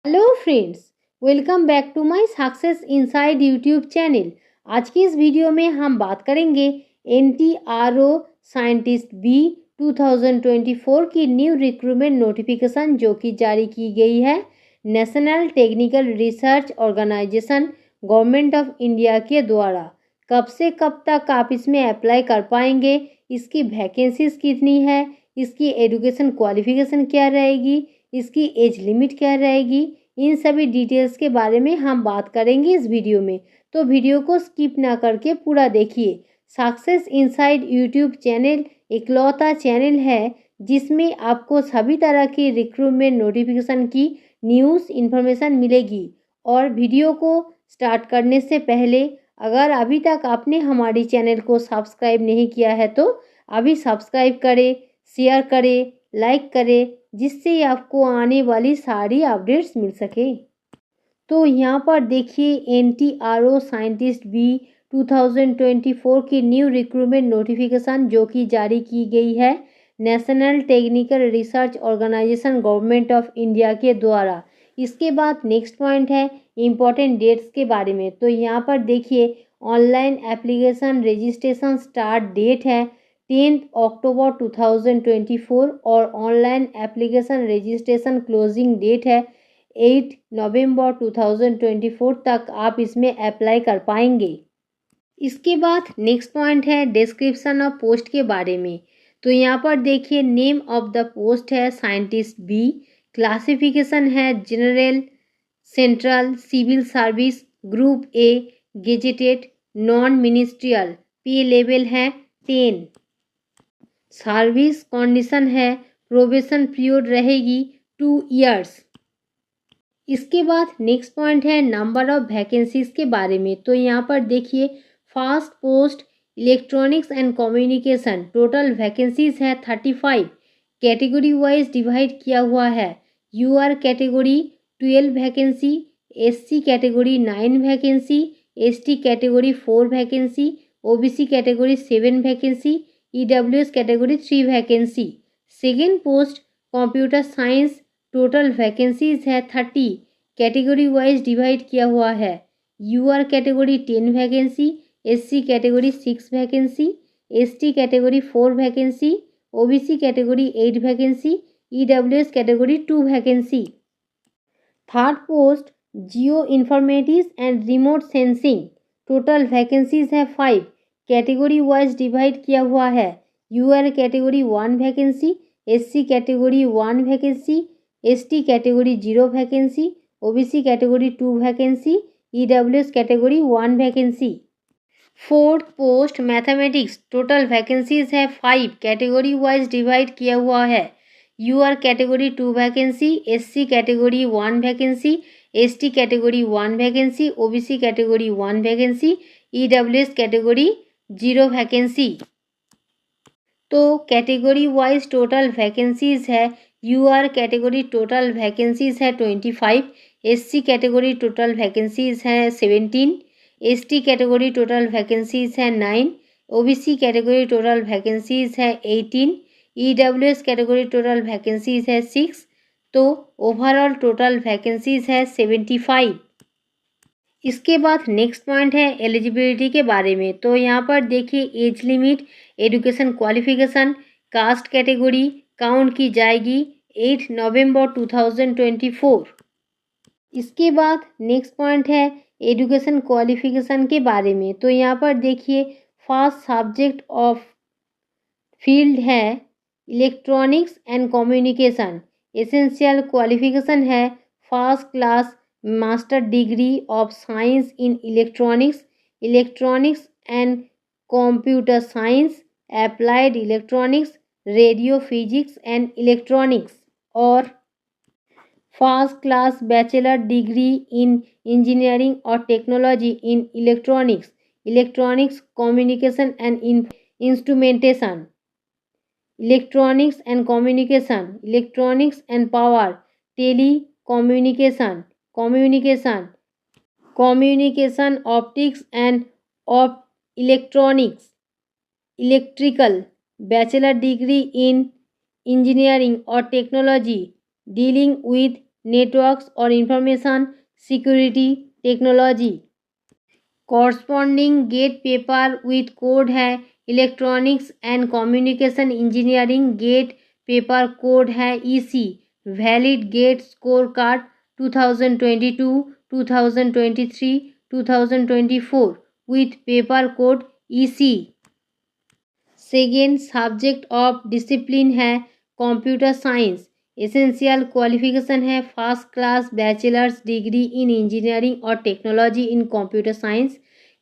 Hello friends, welcome back to my success inside YouTube channel. आज की इस video में हम बात करेंगे एनटीआरओ साइंटिस्ट बी 2024 की न्यू रिक्रूटमेंट नोटिफिकेशन जो कि जारी की गई है National Technical Research Organisation Government of India के द्वारा। कब से कब तक आप इसमें अप्लाई कर पाएंगे, इसकी वैकेंसीज कितनी है, इसकी एजुकेशन क्वालिफिकेशन क्या रहेगी, इसकी एज लिमिट क्या रहेगी, इन सभी डिटेल्स के बारे में हम बात करेंगे इस वीडियो में। तो वीडियो को स्किप ना करके पूरा देखिए। सक्सेस इनसाइड यूट्यूब चैनल इकलौता चैनल है जिसमें आपको सभी तरह की रिक्रूटमेंट नोटिफिकेशन की न्यूज़ इन्फॉर्मेशन मिलेगी। और वीडियो को स्टार्ट करने से पहले अगर अभी तक आपने हमारी चैनल को सब्सक्राइब नहीं किया है तो अभी सब्सक्राइब करें, शेयर करें, लाइक करें, जिससे आपको आने वाली सारी अपडेट्स मिल सके। तो यहाँ पर देखिए एनटीआरओ साइंटिस्ट बी 2024 की न्यू रिक्रूटमेंट नोटिफिकेशन जो कि जारी की गई है National Technical Research Organisation Government of India के द्वारा। इसके बाद नेक्स्ट पॉइंट है इम्पोर्टेंट डेट्स के बारे में। तो यहाँ पर देखिए online application registration start date है 10 अक्टूबर 2024 और online application registration closing date है 8 नवंबर 2024 तक आप इसमें अप्लाई कर पाएंगे। इसके बाद नेक्स्ट पॉइंट है डिस्क्रिप्शन ऑफ पोस्ट के बारे में। तो यहाँ पर देखिए नेम ऑफ द पोस्ट है साइंटिस्ट बी, क्लासिफिकेशन है general, central, civil service, group A, gazetted, non ministerial, pay level है 10, सर्विस कंडीशन है प्रोबेशन पीरियड रहेगी 2 इयर्स। इसके बाद नेक्स्ट पॉइंट है नंबर ऑफ वैकेंसीज के बारे में। तो यहाँ पर देखिए first post electronics and communication, total vacancies है 35, कैटेगरी वाइज डिवाइड किया हुआ है। UR category 12 vacancy, SC category 9 vacancy, ST category 4 vacancy, OBC category 7 vacancy, EWS category 3 vacancy. Second post computer science, total vacancies है 30, category wise divide किया हुआ है। UR category 10 vacancy, SC category 6 vacancy, ST category 4 vacancy, OBC category 8 vacancy, EWS category 2 vacancy. Third post geo informatics and remote sensing, total vacancies है 5, category wise divide किया हुआ है। UR category 1 vacancy, SC category 1 vacancy, ST category 0 vacancy, OBC category 2 vacancy, EWS category 1 vacancy. Fourth post mathematics, total vacancies है 5, category wise divide किया हुआ है। UR category 2 vacancy, SC category 1 vacancy, ST category 1 vacancy, OBC category 1 vacancy, EWS category 0 vacancy. तो category wise total vacancies है UR category total vacancies है 25, SC category total vacancies है 17, ST category total vacancies है 9, OBC category total vacancies है 18, EWS category total vacancies है 6। तो overall total vacancies है 75। इसके बाद नेक्स्ट पॉइंट है एलिजिबिलिटी के बारे में। तो यहाँ पर देखिए age limit, education qualification, caste category count की जाएगी 8 नवंबर 2024। इसके बाद नेक्स्ट पॉइंट है एजुकेशन क्वालिफिकेशन के बारे में। तो यहाँ पर देखिए फर्स्ट सब्जेक्ट ऑफ फील्ड है electronics and communication, essential qualification है first class master degree of science in electronics, electronics and computer science, applied electronics, radio physics and electronics, और first class bachelor degree in engineering और technology in electronics, electronics communication and instrumentation, electronics and communication, electronics and power, telecommunication, communication, communication optics and of electronics, electrical, bachelor degree in engineering or technology dealing with networks और information security technology. Corresponding GATE paper with code है electronics and communication engineering, GATE paper code है EC. Valid GATE score card 2022, 2023, 2024 with paper code EC। Second subject of discipline है computer science. Essential qualification है first class bachelors degree in engineering और technology in computer science,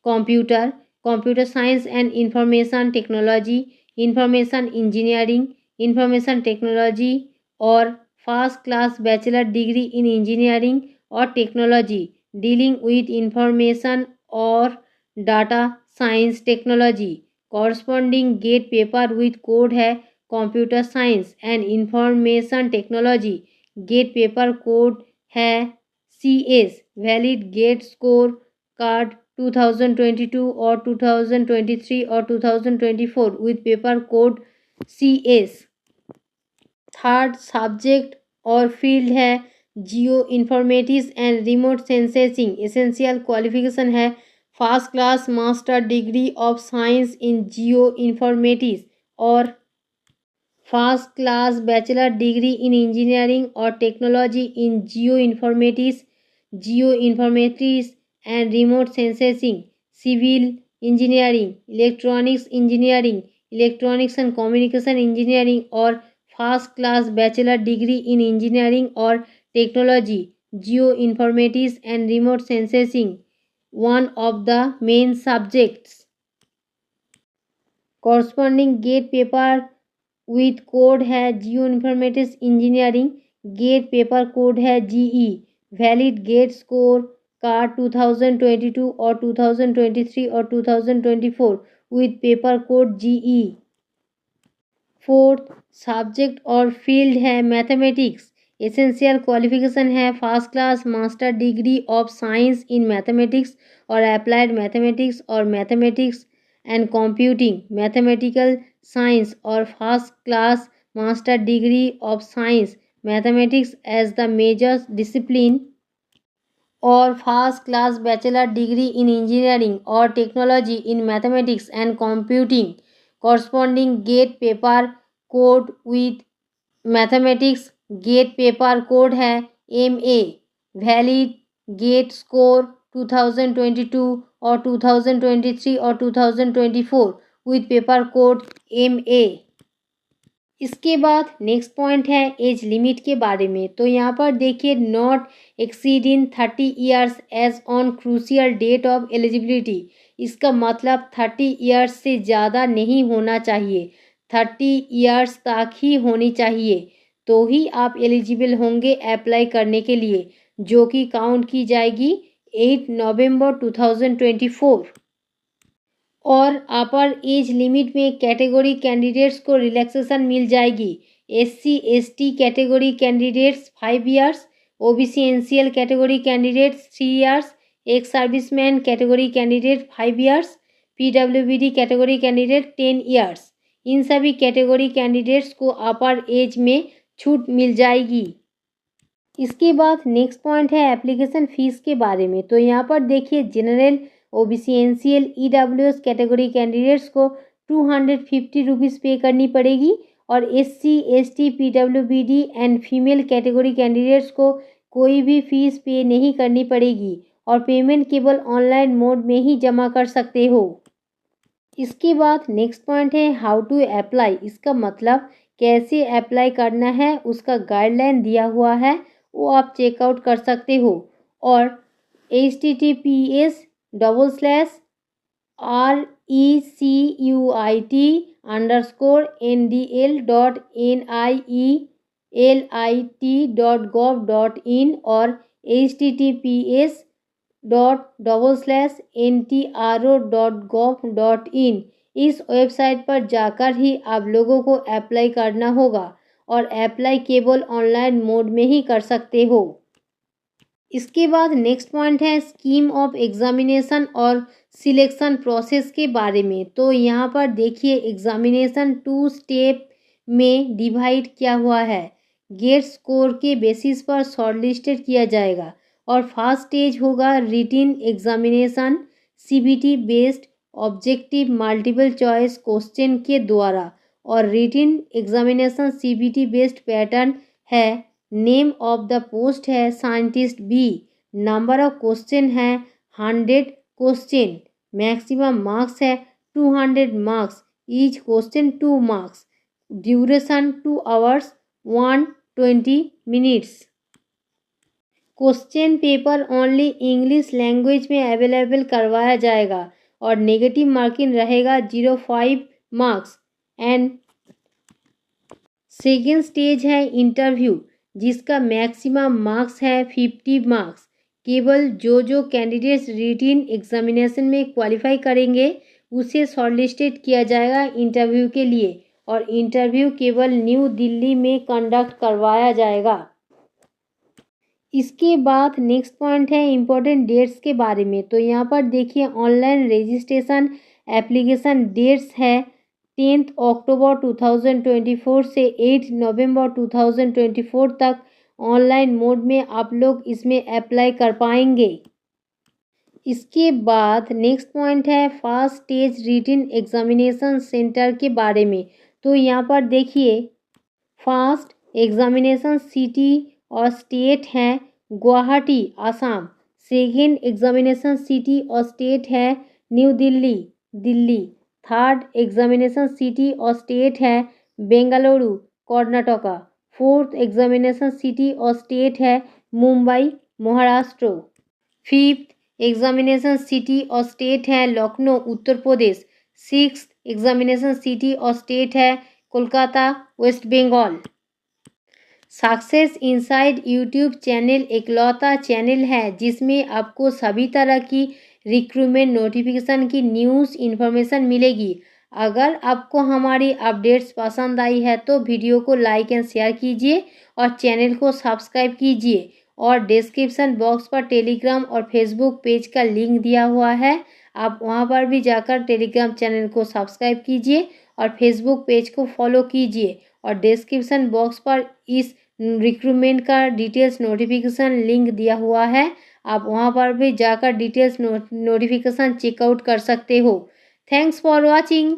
computer science and information technology, information engineering, information technology और first class bachelor degree in engineering और technology dealing with information और data science technology. Corresponding GATE paper with code है computer science and information technology, GATE paper code है CS। Valid GATE score card 2022 और 2023 और 2024 with paper code CS। Third subject और field है geo informatics and remote sensing. Essential qualification है first class master degree of science in geo informatics और first class bachelor degree in engineering और technology in geo informatics and remote sensing, civil engineering, electronics engineering, electronics and communication engineering और first class bachelor degree in engineering और technology geo informatics and remote sensing, one of the main subjects। corresponding GATE paper with code है geo informatics engineering, GATE paper code है GE। Valid GATE score card 2022 और 2023 और 2024 with paper code GE। Fourth subject और field है mathematics. Essential qualification है first class master degree of science in mathematics और applied mathematics और mathematics and computing mathematical science और first class master degree of science mathematics as the major discipline और first class bachelor degree in engineering और technology in mathematics and computing. Corresponding GATE paper code with mathematics, GATE paper code है MA। Valid GATE score 2022 और 2023 और 2024 with paper code MA। इसके बाद next point है age limit के बारे में। तो यहाँ पर देखिए not exceeding 30 years age on crucial date of eligibility. इसका मतलब 30 ईयर्स से ज़्यादा नहीं होना चाहिए, 30 ईयर्स तक ही होनी चाहिए तो ही आप एलिजिबल होंगे अप्लाई करने के लिए, जो कि काउंट की जाएगी 8 नवंबर 2024। और अपर एज लिमिट में कैटेगरी कैंडिडेट्स को रिलैक्सेशन मिल जाएगी। SC/ST category candidates 5 years, OBC NCL category candidates 3 years, ex serviceman category candidate 5 years, PWBD category candidate 10 years. इन सभी कैटेगरी कैंडिडेट्स को अपर एज में छूट मिल जाएगी। इसके बाद नेक्स्ट पॉइंट है एप्लीकेशन फ़ीस के बारे में। तो यहाँ पर देखिए general, OBC NCL, EWS category candidates को 250 रुपीज़ पे करनी पड़ेगी और SC/ST, PWBD and female category candidates को कोई भी फ़ीस पे नहीं करनी पड़ेगी और पेमेंट केवल ऑनलाइन मोड में ही जमा कर सकते हो। इसके बाद नेक्स्ट पॉइंट है हाउ टू अप्लाई। इसका मतलब कैसे अप्लाई करना है उसका गाइडलाइन दिया हुआ है, वो आप चेकआउट कर सकते हो। और https://recut.ndl.nielt.gov.in और https://ntro.gov.in इस वेबसाइट पर जाकर ही आप लोगों को अप्लाई करना होगा और अप्लाई केवल ऑनलाइन मोड में ही कर सकते हो। इसके बाद नेक्स्ट पॉइंट है स्कीम ऑफ एग्जामिनेशन और सिलेक्शन प्रोसेस के बारे में। तो यहाँ पर देखिए एग्जामिनेशन 2 स्टेप में डिवाइड किया हुआ है। गेट स्कोर के बेसिस पर शॉर्टलिस्टेड किया जाएगा। और फर्स्ट स्टेज होगा written examination CBT based objective multiple choice question के द्वारा। और written examination CBT based pattern है। नेम ऑफ द पोस्ट है scientist B. Number of question है 100 क्वेश्चन। मैक्सिमम मार्क्स है 200 marks. Each question 2 marks. Duration 2 hours 120 minutes. Question paper only English language में available करवाया जाएगा और नेगेटिव मार्किंग रहेगा 0.5 marks. And second stage है interview जिसका मैक्सिमम मार्क्स है 50 मार्क्स। केवल जो कैंडिडेट्स रिटिन एग्जामिनेशन में क्वालिफाई करेंगे उसे शॉर्टलिस्टेड किया जाएगा इंटरव्यू के लिए। और इंटरव्यू केवल न्यू दिल्ली में कंडक्ट करवाया जाएगा। इसके बाद नेक्स्ट पॉइंट है इम्पोर्टेंट डेट्स के बारे में। तो यहाँ पर देखिए ऑनलाइन रजिस्ट्रेशन एप्लीकेशन डेट्स है 10 अक्टूबर 2024 से 8 नवंबर 2024 तक ऑनलाइन मोड में आप लोग इसमें अप्लाई कर पाएंगे। इसके बाद नेक्स्ट पॉइंट है फर्स्ट स्टेज रिटिन एग्जामिनेशन सेंटर के बारे में। तो यहाँ पर देखिए फर्स्ट एग्जामिनेशन सिटी और स्टेट है Guwahati Assam. Second examination city और स्टेट है new Delhi Delhi. Third examination city और स्टेट है Bengaluru Karnataka. Fourth examination city और स्टेट है Mumbai Maharashtra. Fifth examination city और स्टेट है Lucknow Uttar Pradesh. Sixth examination city और स्टेट है Kolkata waste Bengal. Success inside YouTube channel एकलौता चैनल है जिसमें आपको सभी तरह की रिक्रूटमेंट नोटिफिकेशन की न्यूज़ इन्फॉर्मेशन मिलेगी। अगर आपको हमारी अपडेट्स पसंद आई है तो वीडियो को लाइक एंड शेयर कीजिए और चैनल को सब्सक्राइब कीजिए। और डिस्क्रिप्शन बॉक्स पर टेलीग्राम और फेसबुक पेज का लिंक दिया हुआ है, आप वहां पर भी जाकर टेलीग्राम चैनल को सब्सक्राइब कीजिए और फेसबुक पेज को फॉलो कीजिए। और डिस्क्रिप्शन बॉक्स पर इस रिक्रूटमेंट का डिटेल्स नोटिफिकेशन लिंक दिया हुआ है, आप वहां पर भी जाकर डिटेल्स नोटिफिकेशन चेकआउट कर सकते हो। Thanks for watching.